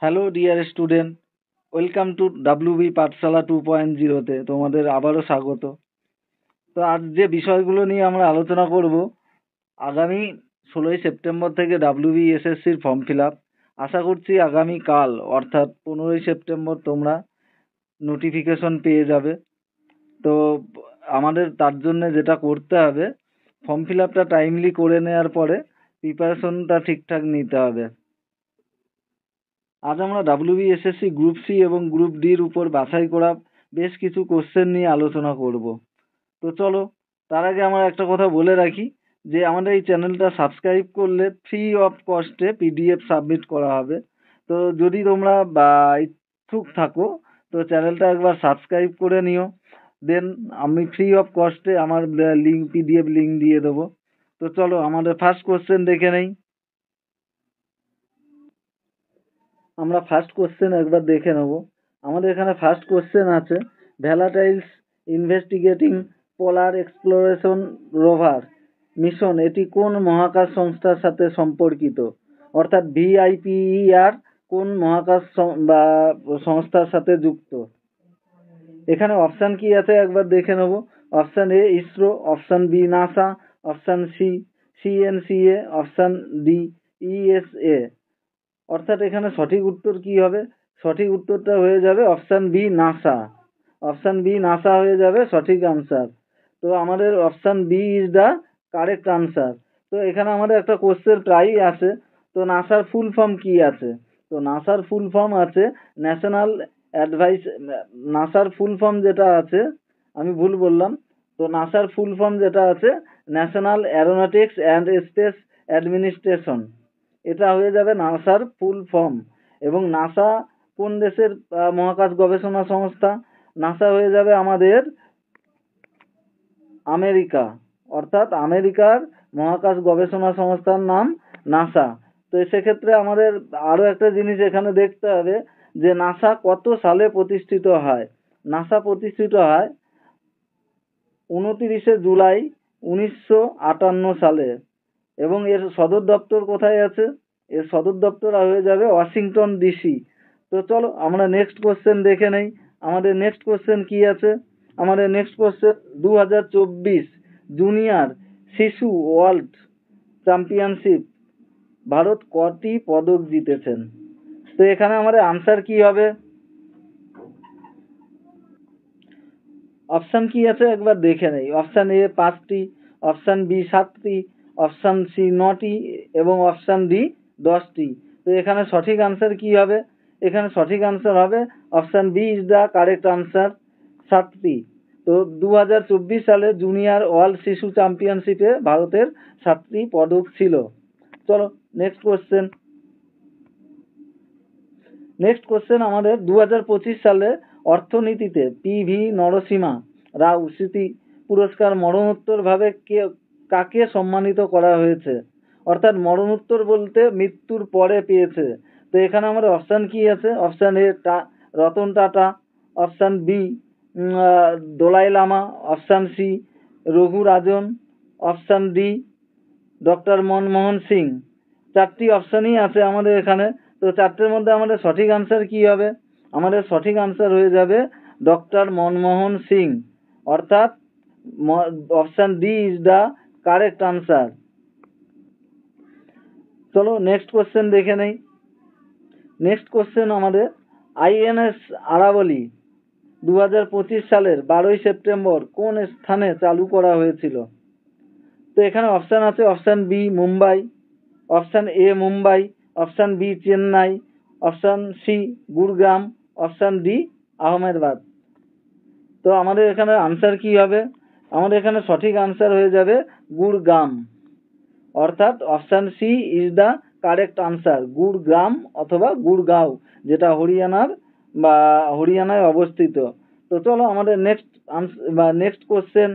Hello dear student, welcome to WB পাঠশালা 2.0-তে তোমাদের আবারও স্বাগত। তো আজ যে বিষয়গুলো নিয়ে আমরা আলোচনা করব, আগামী 16ই সেপ্টেম্বর থেকে ডাব্লিউবি এসএসসির ফর্ম ফিল আপ। আশা করছি আগামী কাল অর্থাৎ 15ই সেপ্টেম্বর তোমরা নোটিফিকেশন পেয়ে যাবে। তো আমাদের তার জন্য যেটা করতে হবে, ফর্ম ফিল আপটা টাইমলি করে নেওয়ার পরে প্রিপারেশনটা ঠিকঠাক নিতে হবে। আজ আমরা ডাব্লিউবিএসএসসি গ্রুপ সি এবং গ্রুপ ডির উপর বাছাই করা বেশ কিছু কোশ্চেন নিয়ে আলোচনা করব। তো চলো, তার আগে আমার একটা কথা বলে রাখি যে আমাদের এই চ্যানেলটা সাবস্ক্রাইব করলে ফ্রি অফ কস্টে পিডিএফ সাবমিট করা হবে। তো যদি তোমরা ইচ্ছুক থাকো তো চ্যানেলটা একবার সাবস্ক্রাইব করে নিও, দেন আমি ফ্রি অফ কস্টে আমার পিডিএফ লিঙ্ক দিয়ে দেবো। তো চলো আমাদের ফার্স্ট কোশ্চেন দেখে নেই। আমরা ফার্স্ট কোশ্চেন একবার দেখে নেব। আমাদের এখানে ফার্স্ট কোশ্চেন আছে, ভ্যালাটাইলস ইনভেস্টিগেটিং পোলার এক্সপ্লোরেশন রোভার মিশন এটি কোন মহাকাশ সংস্থার সাথে সম্পর্কিত? অর্থাৎ ভিআইপিইআর কোন মহাকাশ বা সংস্থার সাথে যুক্ত? এখানে অপশান কি আছে একবার দেখে নেব। Option A ISRO, option B NASA, option C CNSA, option D ESA. অর্থাৎ এখানে সঠিক উত্তর কি হবে? সঠিক উত্তরটা হয়ে যাবে option B NASA. Option B NASA হয়ে যাবে সঠিক আনসার। তো আমাদের option B is the correct answer. তো এখানে আমাদের একটা কোশ্চেন প্রায়ই আছে, তো নাসার ফুল ফর্ম কি আছে? তো নাসার ফুল ফর্ম আছে ন্যাশনাল অ্যাডভাইস। নাসার ফুল ফর্ম যেটা আছে, আমি ভুল বললাম। তো নাসার ফুল ফর্ম যেটা আছে national Aeronautics and space administration. এটা হয়ে যাবে নাসার ফুল ফর্ম। এবং নাসা কোন দেশের মহাকাশ গবেষণা সংস্থা? নাসা হয়ে যাবে আমাদের আমেরিকা। অর্থাৎ আমেরিকার মহাকাশ গবেষণা সংস্থার নাম নাসা। তো সেক্ষেত্রে আমাদের আরো একটা জিনিস এখানে দেখতে হবে যে নাসা কত সালে প্রতিষ্ঠিত হয়। নাসা প্রতিষ্ঠিত হয় 29শে জুলাই 1958 সালে। এবং এর সদর দপ্তর কোথায় আছে? এর সদর দপ্তর হয়ে যাবে ওয়াশিংটন ডিসি। তো চলো আমরা নেক্সট কোশ্চেন দেখে নেই। আমাদের নেক্সট কোশ্চেন কি আছে? আমাদের নেক্সট কোশ্চেন 2024 জুনিয়র শিশু ওয়ার্ল্ড চ্যাম্পিয়নশিপ ভারত কটি পদক জিতেছেন? তো এখানে আমাদের আনসার কি হবে? অপশান কি আছে একবার দেখে নেই। অপশান এ 5টি, অপশান বি 7টি, অপশান সি 9টি এবং অপশান ডি 10টি। তো এখানে সঠিক আনসার কি হবে? এখানে সঠিক আনসার হবে option B is the correct answer, 7টি। তো 2024 সালে জুনিয়র ওয়ার্ল্ড শিশু চ্যাম্পিয়নশিপে ভারতের 7টি পদক ছিল। চলো নেক্সট কোশ্চেন। নেক্সট কোশ্চেন আমাদের 2025 সালে অর্থনীতিতে পি.ভি. নরসিমা রাও স্মৃতি পুরস্কার মরণোত্তর ভাবে কাকে সম্মানিত করা হয়েছে? অর্থাৎ মরণোত্তর বলতে মৃত্যুর পরে পেয়েছে। তো এখানে আমাদের অপশান কি আছে? Option A Ratan Tata, option B Dalai Lama, option C Raghu Rajan, option D doctor Manmohan Singh. 4টি অপশানই আছে আমাদের এখানে। তো 4টের মধ্যে আমাদের সঠিক আনসার কি হবে? আমাদের সঠিক আনসার হয়ে যাবে ডক্টর মনমোহন সিং। অর্থাৎ option D is the correct answer. চলো নেক্সট কোশ্চেন দেখে নেই। নেক্সট কোশ্চেন আমাদের আইএনএস আরাবলি 2025 সালের 12ই সেপ্টেম্বর কোন স্থানে চালু করা হয়েছিল? তো এখানে অপশান আছে option B Mumbai, option A Mumbai, option B Chennai, option C Gurugram, option D Ahmedabad. তো আমাদের এখানে আনসার কি হবে? আমাদের এখানে সঠিক আনসার হয়ে যাবে গুরগাম। অর্থাৎ option C is the correct answer, Gurugram অথবা গুরগাঁও, যেটা হরিয়ানায় অবস্থিত। তো চলো আমাদের নেক্সট কোশ্চেন।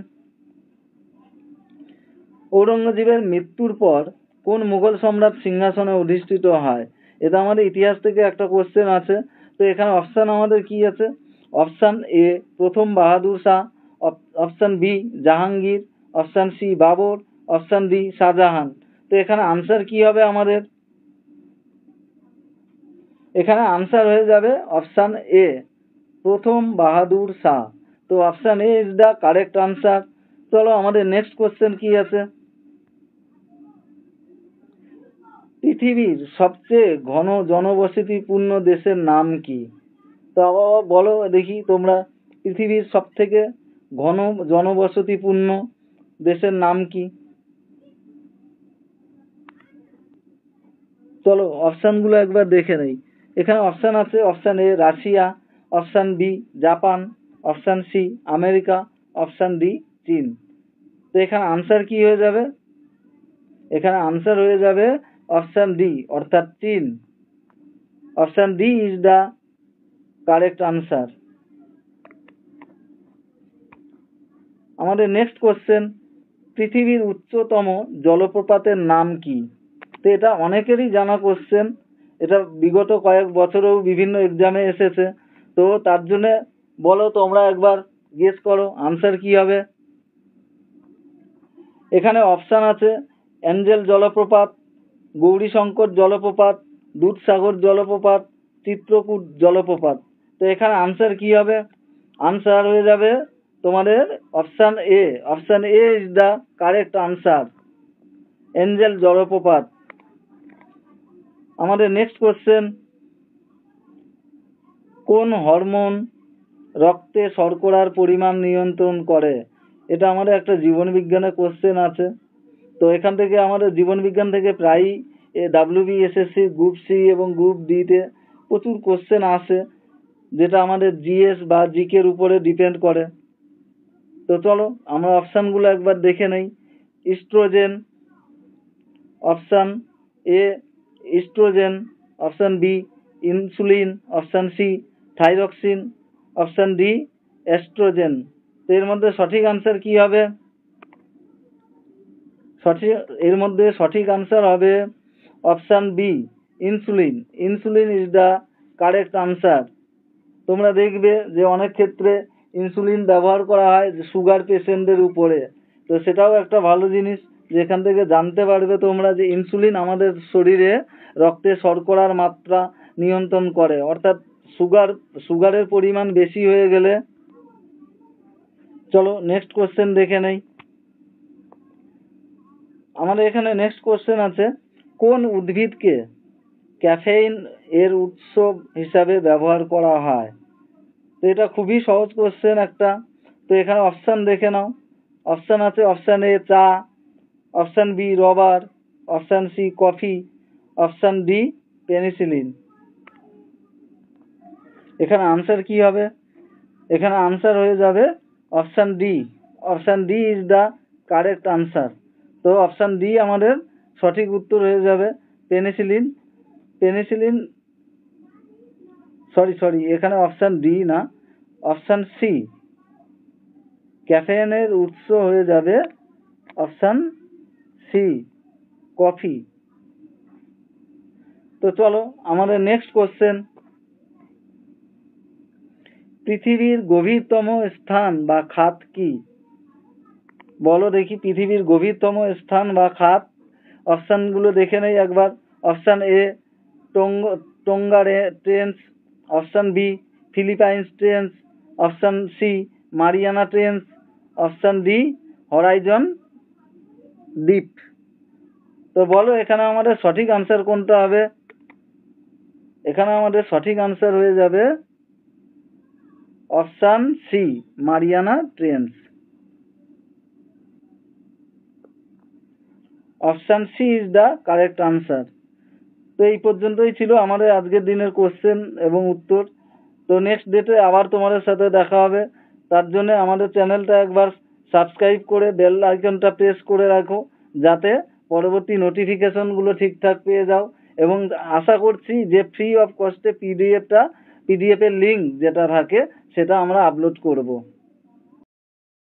ঔরঙ্গজেবের মৃত্যুর পর কোন মুঘল সম্রাট সিংহাসনে অধিষ্ঠিত হয়? এটা আমাদের ইতিহাস থেকে একটা কোশ্চেন আছে। তো এখানে অপশান আমাদের কি আছে? অপশান এ প্রথম Bahadur Shah, option B Jahangir, option C Babur, option D Shahjahan. তো এখানে আনসার কি হবে আমাদের? এখানে আনসার হয়ে যাবে অপশান এ, প্রথম বাহাদুর শাহ। তো option A is the correct answer. চলো আমাদের নেক্সট কোশ্চেন কি আছে। পৃথিবীর সবচেয়ে ঘন জনবসতিপূর্ণ দেশের নাম কি? তো আবার বলো দেখি তোমরা, পৃথিবীর সব থেকে ঘন জনবসতিপূর্ণ দেশের নাম কি? চলো অপশানগুলো একবার দেখে নেই। এখানে অপশান আছে option A Russia, option B Japan, option C America, option D চীন। তো এখানে আনসার কি হয়ে যাবে? এখানে আনসার হয়ে যাবে অপশান ডি অর্থাৎ চীন। Option D is the correct answer. আমাদের নেক্সট কোশ্চেন, পৃথিবীর উচ্চতম জলপ্রপাতের নাম কি? তো এটা অনেকেরই জানা কোশ্চেন, এটা বিগত কয়েক বছরেও বিভিন্ন এক্সামে এসেছে। তো তার জন্য বলো তোমরা একবার গেস করো আনসার কি হবে। এখানে অপশান আছে অ্যাঞ্জেল জলপ্রপাত, গৌরীশঙ্কর জলপ্রপাত, দুধসাগর জলপ্রপাত, চিত্রকূট জলপ্রপাত। তো এখানে আনসার কি হবে? আনসার হয়ে যাবে তোমাদের option A. Option A is the correct answer, Angel জলপ্রপাত। আমাদের নেক্সট কোশ্চেন, কোন হরমোন রক্তে শর্করার পরিমাণ নিয়ন্ত্রণ করে? এটা আমাদের একটা জীবন বিজ্ঞানের কোশ্চেন আছে। তো এখান থেকে আমাদের জীবন বিজ্ঞান থেকে প্রায়ই WBSSC গ্রুপ সি এবং গ্রুপ ডিতে প্রচুর কোশ্চেন আসে, যেটা আমাদের জিএস বা জিকের উপরে ডিপেন্ড করে। তো চলো আমরা অপশানগুলো একবার দেখে নেই। Estrogen, option A estrogen, option B insulin, option C thyroxine, option D estrogen. তো এর মধ্যে সঠিক আনসার কি হবে? এর মধ্যে সঠিক আনসার হবে option B insulin. Insulin is the correct answer. তোমরা দেখবে যে অনেক ক্ষেত্রে ইনসুলিন ব্যবহার করা হয় সুগার পেশেন্টদের উপরে। তো সেটাও একটা ভালো জিনিস, যেখান থেকে জানতে পারবে তোমরা যে ইনসুলিন আমাদের শরীরে রক্তে শর্করার মাত্রা নিয়ন্ত্রণ করে, অর্থাৎ সুগারের পরিমাণ বেশি হয়ে গেলে। চলো নেক্সট কোশ্চেন দেখে নেই। আমাদের এখানে নেক্সট কোশ্চেন আছে, কোন উদ্ভিদকে ক্যাফেইন এর উৎস হিসাবে ব্যবহার করা হয়? তো এটা খুবই সহজ কোশ্চেন একটা। তো এখানে অপশান দেখে নাও। অপশান আছে অপশান এ চা, option B rubber, option C coffee, option D penicillin. এখানে আনসার কি হবে? এখানে আনসার হয়ে যাবে option D. Option D is the correct answer. তো অপশান ডি আমাদের সঠিক উত্তর হয়ে যাবে পেনিসিলিন। পেনিসিলিন সরি এখানে অপশান ডি না, অপশান সি ক্যাফেইনের উৎস হয়ে যাবে অপশান সি কফি। তো চলো আমাদের নেক্সট কোশ্চেন, পৃথিবীর গভীরতম স্থান বা খাত কি? বলো দেখি পৃথিবীর গভীরতম স্থান বা খাত। অপশানগুলো দেখে নেই একবার। Option A Tonga trench, option B Philippines trench, option C Mariana trench, option D Horizon deep. তো বলো এখানে আমাদের সঠিক আনসার কোনটা হবে? এখানে আমাদের সঠিক আনসার হয়ে যাবে option C Mariana trench. Option C is the correct answer. তো এই পর্যন্তই ছিল আমাদের আজকের দিনের কোশ্চেন এবং উত্তর। তো নেক্সট ডেটে আবার তোমাদের সাথে দেখা হবে। তার জন্য আমাদের চ্যানেলটা একবার সাবস্ক্রাইব করে বেল আইকনটা প্রেস করে রাখো, যাতে পরবর্তী নোটিফিকেশনগুলো ঠিকঠাক পেয়ে যাও। এবং আশা করছি যে ফ্রি অফ কস্টে পিডিএফের লিঙ্ক যেটা থাকে সেটা আমরা আপলোড করব।